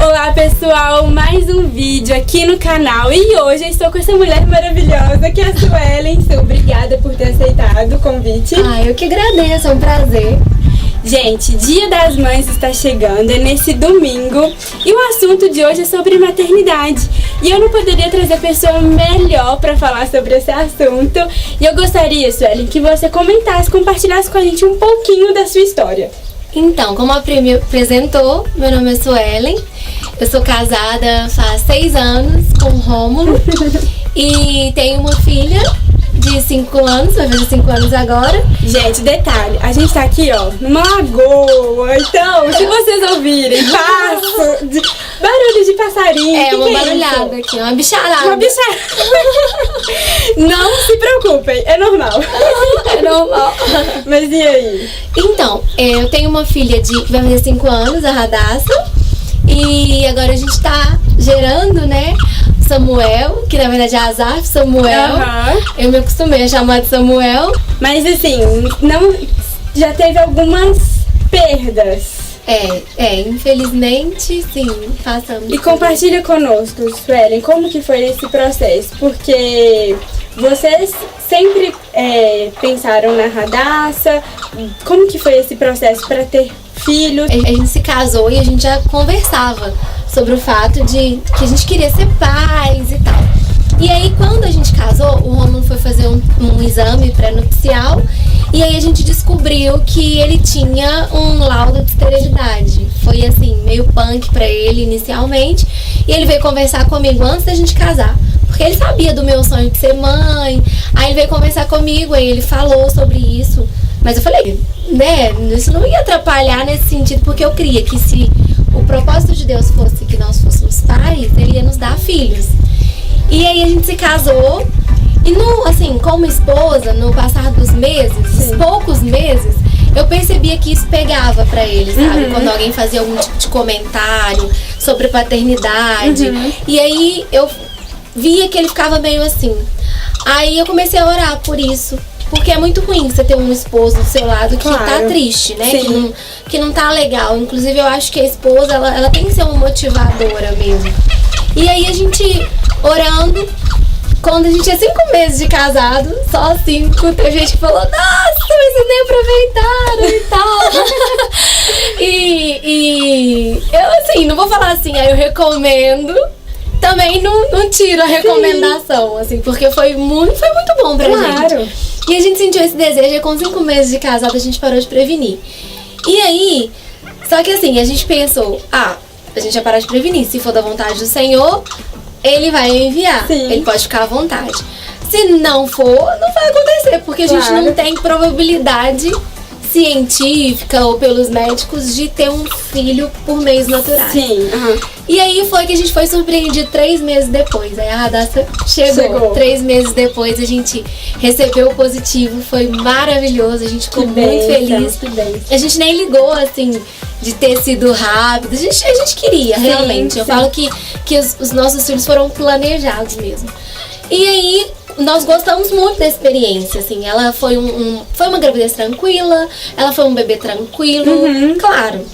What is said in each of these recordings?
Olá pessoal, mais um vídeo aqui no canal e hoje eu estou com essa mulher maravilhosa que é a Suelen. Obrigada por ter aceitado o convite. Eu que agradeço, é um prazer. Gente, Dia das Mães está chegando, é nesse domingo e o assunto de hoje é sobre maternidade. E eu não poderia trazer pessoa melhor para falar sobre esse assunto. E eu gostaria, Suelen, que você comentasse, compartilhasse com a gente um pouquinho da sua história. Então, como a Pri me apresentou, meu nome é Suelen. Eu sou casada faz 6 anos com o Rômulo e tenho uma filha de 5 anos, vai fazer 5 anos agora. Gente, detalhe, a gente tá aqui, ó, numa lagoa, então, se vocês ouvirem barulho de passarinho, uma barulhada aqui, uma bicharada. Uma bicharada. Não se preocupem, é normal. É normal. Mas e aí? Então, eu tenho uma filha que vai fazer 5 anos, a Radassa, e agora a gente tá gerando, né, Samuel, que na verdade é Azaf, Samuel. Eu me acostumei a chamar de Samuel. Mas assim, não, já teve algumas perdas. Infelizmente, sim, passamos. E compartilha conosco, Suelen, como que foi esse processo? Porque vocês sempre pensaram na Radassa. Como que foi esse processo para ter filhos? A gente se casou e a gente já conversava sobre o fato de que a gente queria ser pais e tal. E aí, quando a gente casou, o Rômulo foi fazer um exame pré-nupcial e aí a gente descobriu que ele tinha um laudo de esterilidade. Foi assim, meio punk pra ele inicialmente. E ele veio conversar comigo antes da gente casar, porque ele sabia do meu sonho de ser mãe. Aí ele veio conversar comigo, aí ele falou sobre isso. Mas eu falei, né, isso não ia atrapalhar nesse sentido, porque eu queria que se o propósito de Deus fosse que nós fôssemos pais, ele ia nos dar filhos. E aí a gente se casou e como esposa, no passar dos meses, poucos meses, eu percebia que isso pegava pra ele, sabe? Quando alguém fazia algum tipo de comentário sobre paternidade. E aí eu via que ele ficava meio assim. Aí eu comecei a orar por isso. Porque é muito ruim você ter um esposo do seu lado que tá triste, né? Que não tá legal. Inclusive, eu acho que a esposa, ela tem que ser uma motivadora mesmo. E aí, a gente orando, quando a gente tinha 5 meses de casado, só 5, tem gente que falou, nossa, mas vocês nem aproveitaram e tal. e eu, não vou falar assim, aí eu recomendo. Também não tiro a recomendação, porque foi muito bom pra gente. E a gente sentiu esse desejo e com 5 meses de casado a gente parou de prevenir. E aí, só que a gente pensou, a gente vai parar de prevenir. Se for da vontade do Senhor, Ele vai enviar. Ele pode ficar à vontade. Se não for, não vai acontecer, porque a gente não tem probabilidade científica ou pelos médicos de ter um filho por meios naturais. E aí foi que a gente foi surpreendido 3 meses depois. Aí a Radassa chegou. 3 meses depois a gente recebeu o positivo, foi maravilhoso, a gente ficou muito feliz. A gente nem ligou de ter sido rápido, a gente queria realmente. Eu falo que os nossos filhos foram planejados mesmo. E aí nós gostamos muito da experiência, ela foi foi uma gravidez tranquila, ela foi um bebê tranquilo, claro,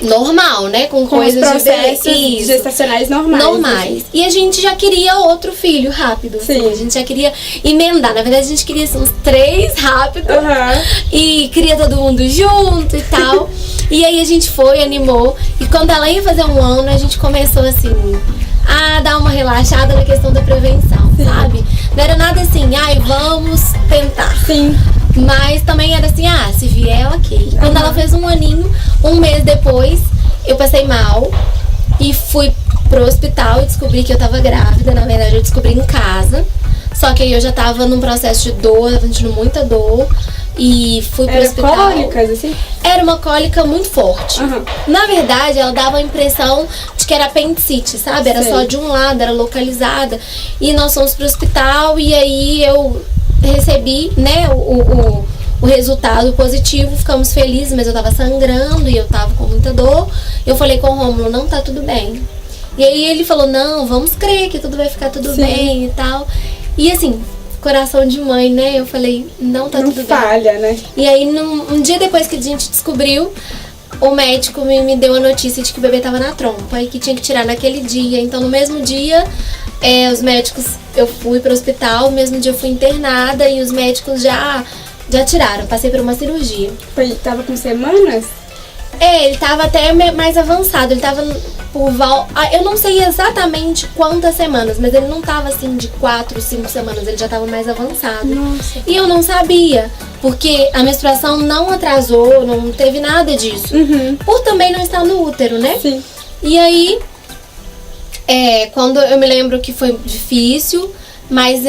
normal, né, com coisas os processos gestacionais normais. E a gente já queria outro filho rápido, a gente já queria emendar, na verdade a gente queria uns 3 rápido, e queria todo mundo junto e tal. E aí a gente foi, animou, e quando ela ia fazer 1 ano, a gente começou a dar uma relaxada na questão da prevenção, sabe? Não era nada vamos tentar. Mas também era se vier, ok. Quando ela fez 1 aninho, 1 mês depois, eu passei mal e fui pro hospital e descobri que eu tava grávida. Na verdade, eu descobri em casa. Só que aí eu já tava num processo de dor, tava sentindo muita dor. E fui pro hospital. Era cólicas, Era uma cólica muito forte. Na verdade, ela dava a impressão de que era apendicite, sabe? Era só de um lado, era localizada. E nós fomos pro hospital e aí eu recebi, né, o resultado positivo. Ficamos felizes, mas eu tava sangrando e eu tava com muita dor. Eu falei com o Rômulo, não tá tudo bem. E aí ele falou, não, vamos crer que tudo vai ficar tudo bem e tal. E coração de mãe, né? Eu falei, não tá tudo bem. Não falha, né? E aí, um dia depois que a gente descobriu, o médico me deu a notícia de que o bebê tava na trompa e que tinha que tirar naquele dia. Então, no mesmo dia, os médicos, eu fui pro hospital, no mesmo dia eu fui internada e os médicos já tiraram. Passei por uma cirurgia. Tava com semanas? Ele tava até mais avançado. Ele tava eu não sei exatamente quantas semanas, mas ele não tava assim de 4, 5 semanas. Ele já tava mais avançado. Nossa. E eu não sabia, porque a menstruação não atrasou, não teve nada disso. Por também não estar no útero, né? Sim. E aí, quando eu me lembro que foi difícil, mas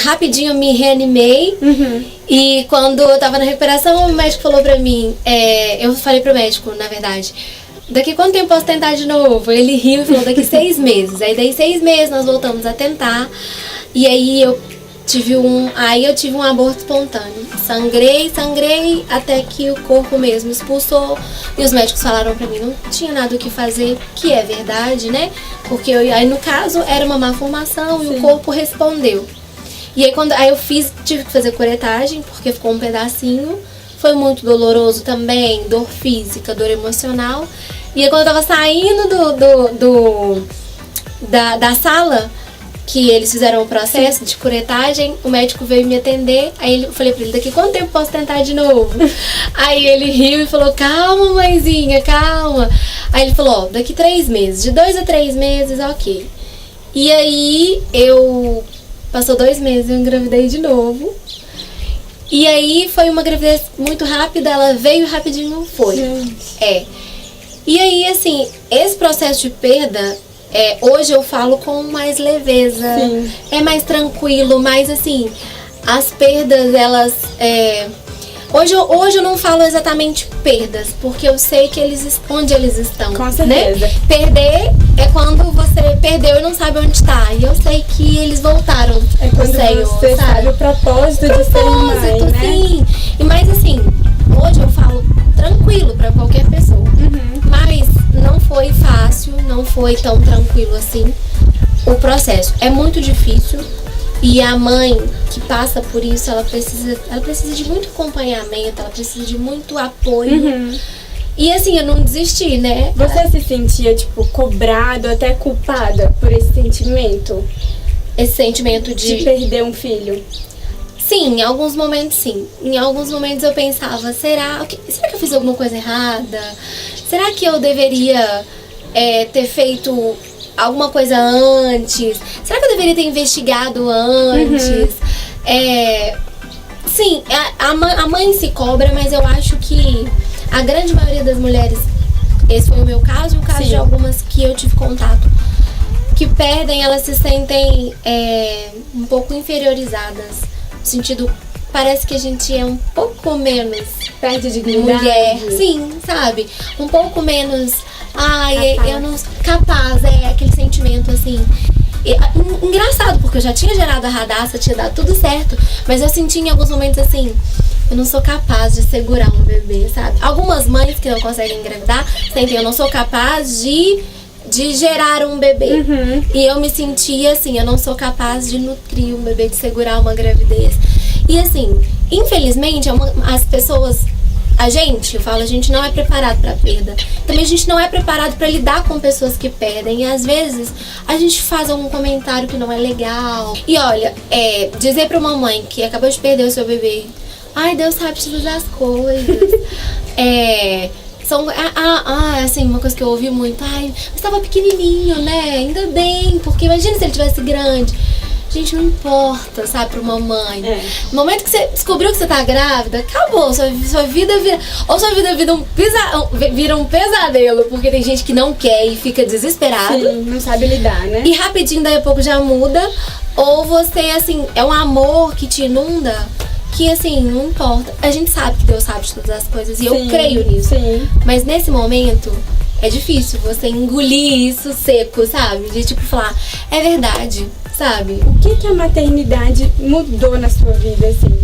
rapidinho me reanimei. E quando eu tava na recuperação, o médico falou pra mim, eu falei pro médico, na verdade, daqui quanto tempo posso tentar de novo? Ele riu e falou, daqui 6 meses. Aí daí 6 meses nós voltamos a tentar. E aí eu tive um aborto espontâneo. Sangrei até que o corpo mesmo expulsou. E os médicos falaram pra mim, não tinha nada o que fazer, que é verdade, né? Porque aí no caso era uma malformação. Sim. E o corpo respondeu. E aí eu tive que fazer curetagem, porque ficou um pedacinho. Foi muito doloroso também, dor física, dor emocional. E aí quando eu tava saindo da sala, que eles fizeram o processo de curetagem, o médico veio me atender. Aí eu falei pra ele, daqui quanto tempo posso tentar de novo? Aí ele riu e falou, calma, mãezinha, calma. Aí ele falou, daqui 3 meses, de 2 a 3 meses, ok. E aí passou 2 meses, eu engravidei de novo. E aí foi uma gravidez muito rápida, ela veio rapidinho, foi. Gente. E aí, assim, esse processo de perda, hoje eu falo com mais leveza. Sim. É mais tranquilo, mas assim, as perdas, elas... Hoje eu não falo exatamente perdas, porque eu sei que onde eles estão. Com certeza. Né? Perder é quando você perdeu e não sabe onde está. E eu sei que eles voltaram. É quando você sabe o propósito de ser mãe, né? Sim. E mais assim, hoje eu falo tranquilo pra qualquer pessoa. Mas não foi fácil, não foi tão tranquilo assim o processo. É muito difícil. E a mãe que passa por isso, ela precisa de muito acompanhamento, ela precisa de muito apoio. E assim, eu não desisti, né? Você se sentia, tipo, cobrado, até culpada por esse sentimento? Esse sentimento de perder um filho? Sim, em alguns momentos sim. Em alguns momentos eu pensava, será que eu fiz alguma coisa errada? Será que eu deveria ter feito alguma coisa antes? Será que eu deveria ter investigado antes? Sim, a mãe se cobra, mas eu acho que a grande maioria das mulheres, esse foi o meu caso e o caso de algumas que eu tive contato, que perdem, elas se sentem um pouco inferiorizadas. No sentido, parece que a gente é um pouco menos... Perde dignidade. Mulher, sim, sabe? Um pouco menos... eu não... Capaz, aquele sentimento assim... Engraçado, porque eu já tinha gerado a radaça, tinha dado tudo certo, mas eu senti em alguns momentos assim, eu não sou capaz de segurar um bebê, sabe? Algumas mães que não conseguem engravidar sentem, eu não sou capaz de gerar um bebê. E eu me sentia assim, eu não sou capaz de nutrir um bebê, de segurar uma gravidez. E assim, infelizmente, as pessoas... A gente não é preparado para perda. Também a gente não é preparado para lidar com pessoas que perdem. E às vezes a gente faz algum comentário que não é legal. E olha, dizer para uma mãe que acabou de perder o seu bebê, ai, Deus sabe te fazer as coisas. Assim, uma coisa que eu ouvi muito, ai, mas estava pequenininho, né? Ainda bem, porque imagina se ele tivesse grande. Gente, não importa, sabe, pra uma mãe. No momento que você descobriu que você tá grávida, acabou. Sua vida vira... Ou sua vida vira um pesadelo, porque tem gente que não quer e fica desesperado. Sim, não sabe lidar, né? E rapidinho, daí a pouco já muda. Ou você, assim, é um amor que te inunda, que, assim, não importa. A gente sabe que Deus sabe de todas as coisas, e eu creio nisso. Sim. Mas nesse momento... É difícil você engolir isso seco, sabe? De tipo falar, é verdade, sabe? O que a maternidade mudou na sua vida, assim?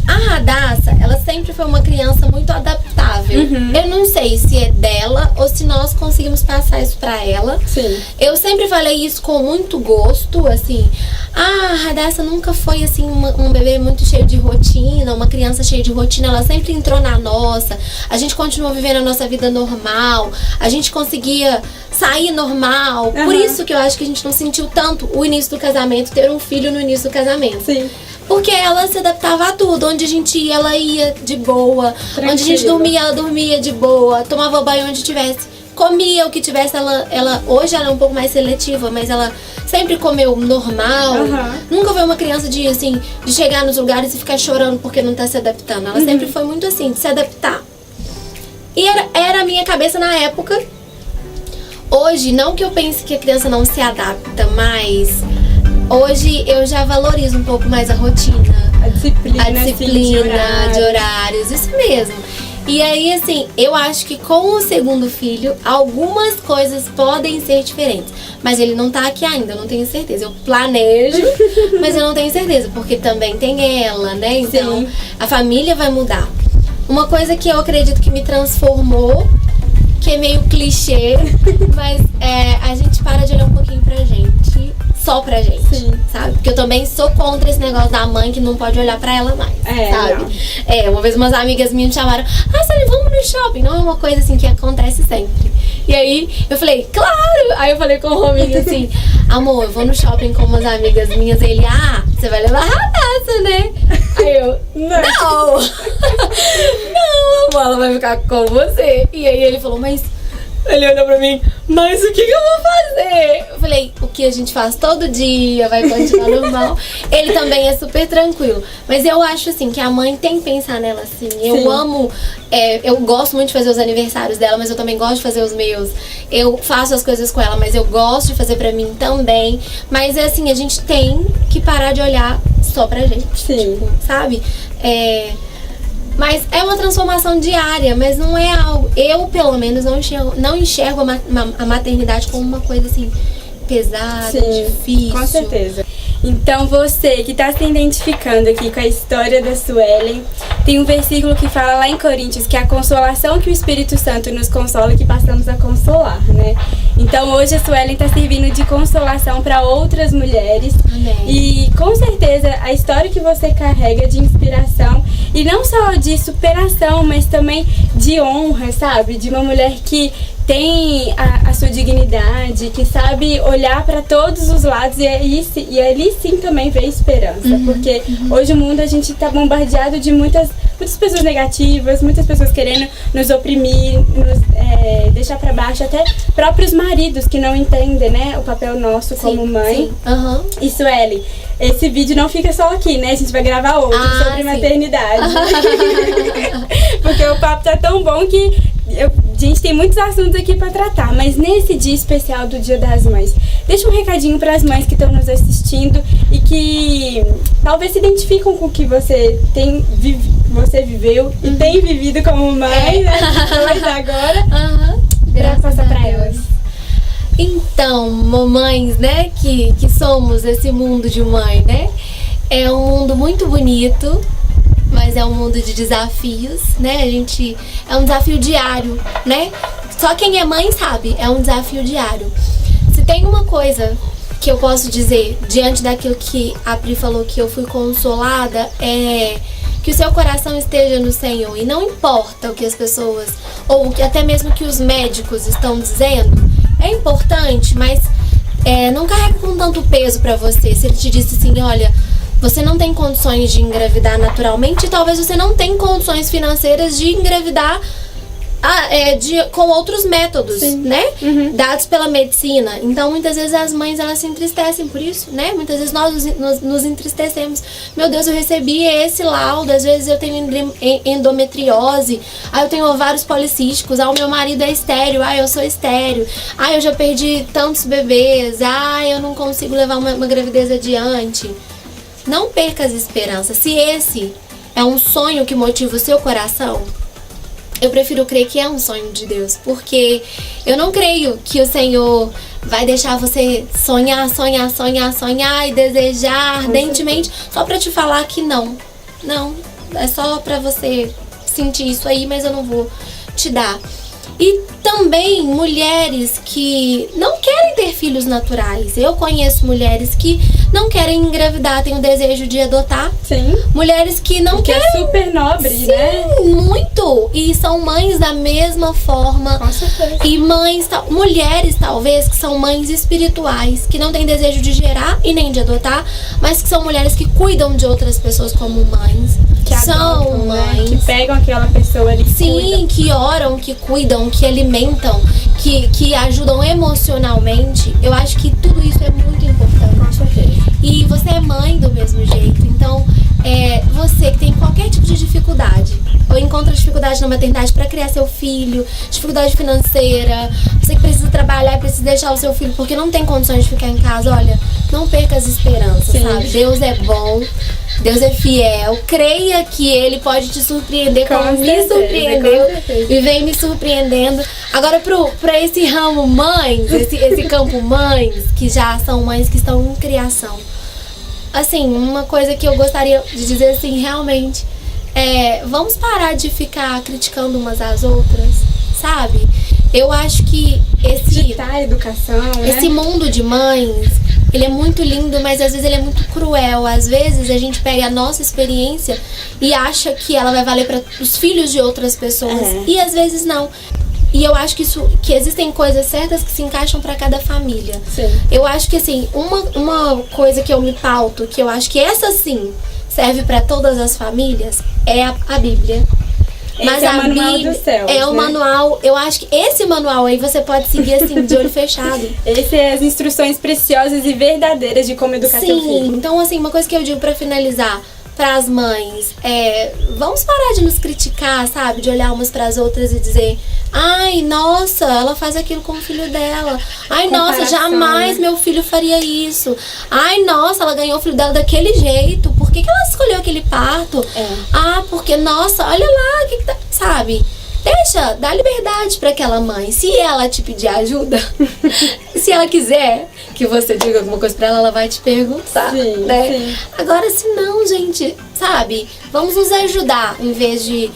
A Radassa, ela sempre foi uma criança muito adaptável. Eu não sei se é dela ou se nós conseguimos passar isso pra ela. Sim. Eu sempre falei isso com muito gosto, assim. A Radassa nunca foi, assim, um bebê muito cheio de rotina, uma criança cheia de rotina. Ela sempre entrou na nossa. A gente continuou vivendo a nossa vida normal. A gente conseguia sair normal. Por isso que eu acho que a gente não sentiu tanto o início do casamento, ter um filho no início do casamento. Sim. Porque ela se adaptava a tudo. Onde a gente ia, ela ia de boa. Tranquila. Onde a gente dormia, ela dormia de boa. Tomava banho onde tivesse. Comia o que tivesse. Hoje ela é um pouco mais seletiva, mas ela sempre comeu normal. Nunca foi uma criança de chegar nos lugares e ficar chorando porque não tá se adaptando. Ela sempre foi muito assim, de se adaptar. E era a minha cabeça na época. Hoje, não que eu pense que a criança não se adapta, mas hoje eu já valorizo um pouco mais a rotina. A disciplina, assim, de horários, isso mesmo. E aí, assim, eu acho que com o segundo filho, algumas coisas podem ser diferentes. Mas ele não tá aqui ainda, eu não tenho certeza. Eu planejo, mas eu não tenho certeza, porque também tem ela, né? Então, Sim. A família vai mudar. Uma coisa que eu acredito que me transformou, que é meio clichê, mas a gente para de olhar um pouquinho pra gente, só pra gente, sabe? Porque eu também sou contra esse negócio da mãe que não pode olhar pra ela mais, sabe? Uma vez umas amigas minhas me chamaram, Sally, vamos no shopping. Não é uma coisa assim que acontece sempre. E aí eu falei, claro! Aí eu falei com o Rominho assim, amor, eu vou no shopping com umas amigas minhas. E ele, você vai levar a Radassa, né? Aí eu, não! Não, amor, ela vai ficar com você. E aí ele falou, mas... Ele olhou pra mim, mas o que eu vou fazer? Eu falei, o que a gente faz todo dia, vai continuar normal. Ele também é super tranquilo. Mas eu acho, assim, que a mãe tem que pensar nela, assim. Eu amo, eu gosto muito de fazer os aniversários dela, mas eu também gosto de fazer os meus. Eu faço as coisas com ela, mas eu gosto de fazer pra mim também. Mas, assim, a gente tem que parar de olhar só pra gente. Sim. Tipo, sabe? Mas é uma transformação diária, mas não é algo... Eu, pelo menos, não enxergo a maternidade como uma coisa, assim, pesada, difícil. Com certeza. Então, você que está se identificando aqui com a história da Suelen, tem um versículo que fala lá em Coríntios que é a consolação que o Espírito Santo nos consola, que passamos a consolar, né? Então, hoje a Suelen está servindo de consolação para outras mulheres. Amém. E, com certeza, a história que você carrega de inspiração, e não só de superação, mas também de honra, sabe? De uma mulher que tem a sua dignidade, que sabe olhar para todos os lados e ali sim também vê esperança. Porque hoje o mundo, a gente está bombardeado de muitas pessoas negativas, muitas pessoas querendo nos oprimir, nos deixar para baixo, até próprios maridos que não entendem, né, o papel nosso como mãe. E Suelen, esse vídeo não fica só aqui, né? A gente vai gravar outro sobre maternidade. Porque o papo tá tão bom que a gente tem muitos assuntos aqui pra tratar, mas nesse dia especial do Dia das Mães, deixa um recadinho para as mães que estão nos assistindo e que talvez se identificam com o que você viveu e tem vivido como mãe, né? Depois agora, graças para elas. Então, mamães, né, que somos esse mundo de mãe, né? É um mundo muito bonito, mas é um mundo de desafios, né? É um desafio diário, né? Só quem é mãe sabe, é um desafio diário. Se tem uma coisa que eu posso dizer diante daquilo que a Pri falou, que eu fui consolada, é que o seu coração esteja no Senhor. E não importa o que as pessoas, ou até mesmo que os médicos estão dizendo, é importante, mas não carrega com tanto peso pra você. Se ele te disse assim, olha, você não tem condições de engravidar naturalmente, e talvez você não tenha condições financeiras de engravidar com outros métodos, né? Dados pela medicina. Então, muitas vezes as mães, elas se entristecem por isso, né? Muitas vezes nós nos entristecemos. Meu Deus, eu recebi esse laudo, às vezes eu tenho endometriose, eu tenho ovários policísticos, o meu marido é estéril, eu sou estéril, eu já perdi tantos bebês, eu não consigo levar uma gravidez adiante. Não perca as esperanças. Se esse é um sonho que motiva o seu coração, eu prefiro crer que é um sonho de Deus, porque eu não creio que o Senhor vai deixar você sonhar e desejar ardentemente só pra te falar que não. Não. é só pra você sentir isso aí, mas eu não vou te dar. E também mulheres que não querem ter filhos naturais. Eu conheço mulheres que não querem engravidar, têm o desejo de adotar. Sim. Mulheres que não Porque querem. é super nobre, Sim, né? muito. E são mães da mesma forma. Com certeza. E mulheres talvez que são mães espirituais, que não têm desejo de gerar e nem de adotar, mas que são mulheres que cuidam de outras pessoas como mães. Que são adotam, mães. né? Que pegam aquela pessoa ali. Sim, que oram, que cuidam, que alimentam, que ajudam emocionalmente. Eu acho que tudo isso é muito importante. Com certeza. E você é mãe do mesmo jeito. Então, você que tem qualquer tipo de dificuldade, ou encontra dificuldade na maternidade para criar seu filho, dificuldade financeira, você que precisa trabalhar e precisa deixar o seu filho porque não tem condições de ficar em casa, olha, não perca as esperanças, Sim. sabe? Deus é bom, Deus é fiel, creia que Ele pode te surpreender como me surpreendeu e vem me surpreendendo. Agora pra esse ramo mães, esse campo mães, que já são mães que estão em criação. Assim, uma coisa que eu gostaria de dizer assim, realmente, vamos parar de ficar criticando umas às outras, sabe? Eu acho que Ditar a educação, né? esse mundo de mães, ele é muito lindo, mas às vezes ele é muito cruel. Às vezes a gente pega a nossa experiência e acha que ela vai valer para os filhos de outras pessoas. E às vezes não. E eu acho que existem coisas certas que se encaixam para cada família. Sim. Eu acho que assim, uma coisa que eu me pauto, que eu acho que essa sim serve para todas as famílias, é a Bíblia. Mas Esse é o a manual Bíblia dos céus, é o né? manual. Eu acho que esse manual aí você pode seguir assim, de olho fechado. Esse é as instruções preciosas e verdadeiras de como educar seu Sim, filho. então assim, uma coisa que eu digo pra finalizar para as mães vamos parar de nos criticar, sabe? De olhar umas pras outras e dizer, ai, nossa, ela faz aquilo com o filho dela. Ai, nossa, Comparação, jamais né? meu filho faria isso. Ai, nossa, ela ganhou o filho dela daquele jeito. Por que ela escolheu aquele parto? Ah, porque, nossa, olha lá, o que tá... Sabe? Dá liberdade pra aquela mãe. Se ela te pedir ajuda, se ela quiser que você diga alguma coisa pra ela, ela vai te perguntar, Sim, né? sim. Agora, se não, gente, sabe? Vamos nos ajudar em vez de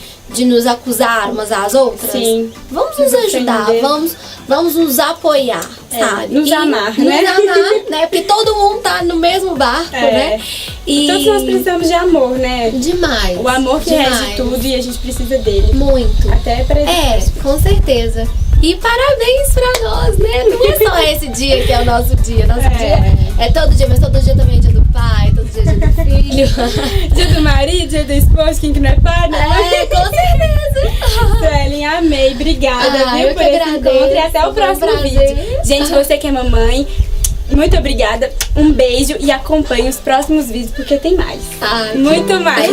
nos acusar umas às outras. Sim. Vamos nos ajudar, vamos nos apoiar, sabe? nos amar, né? Nos amar, né? Porque todo mundo tá no mesmo barco, né? E Todos nós precisamos de amor, né? demais. O amor que demais. rege tudo e a gente precisa dele. Muito. Até pra Com certeza. E parabéns pra nós, né? Não é só esse dia que é o nosso dia. Nosso dia é todo dia, mas todo dia também é dia do pai, todo dia é dia do filho. Dia do marido, dia do esposo, quem que não é pai, né? Com certeza. Suelen, amei. Obrigada, viu, eu por que esse agradeço. encontro e até o Foi um próximo prazer. vídeo. Gente, você que é mamãe, muito obrigada. Um beijo e acompanhe os próximos vídeos porque tem mais. Ai, Muito mais.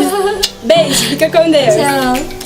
Beijo, fica com Deus. tchau.